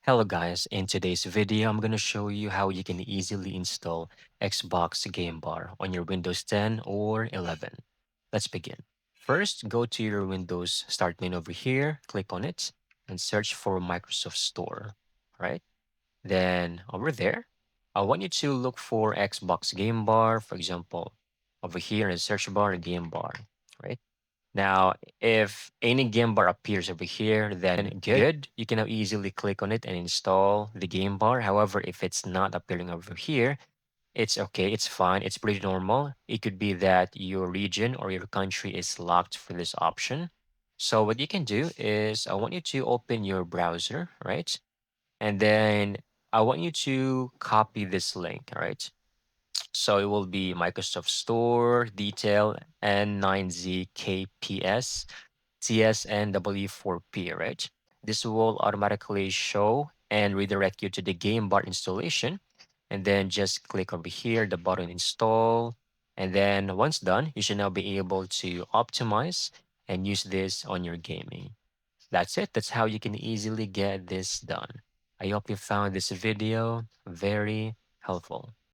Hello guys, in today's video, I'm going to show you how you can easily install Xbox Game Bar on your Windows 10 or 11. Let's begin. First, go to your Windows Start menu over here, click on it, and search for Microsoft Store, right? Then over there, I want you to look for Xbox Game Bar, for example, over here in the search bar, Game Bar, right? Now, if any game bar appears over here, then good. You can now easily click on it and install the game bar. However, if it's not appearing over here, it's okay. It's fine. It's pretty normal. It could be that your region or your country is locked for this option. So what you can do is I want you to open your browser, right? And then I want you to copy this link, all right? So it will be Microsoft Store, detail, N9ZKPS TSNW4P, right? This will automatically show and redirect you to the game bar installation. And then just click over here, the button install. And then once done, you should now be able to optimize and use this on your gaming. That's it. That's how you can easily get this done. I hope you found this video very helpful.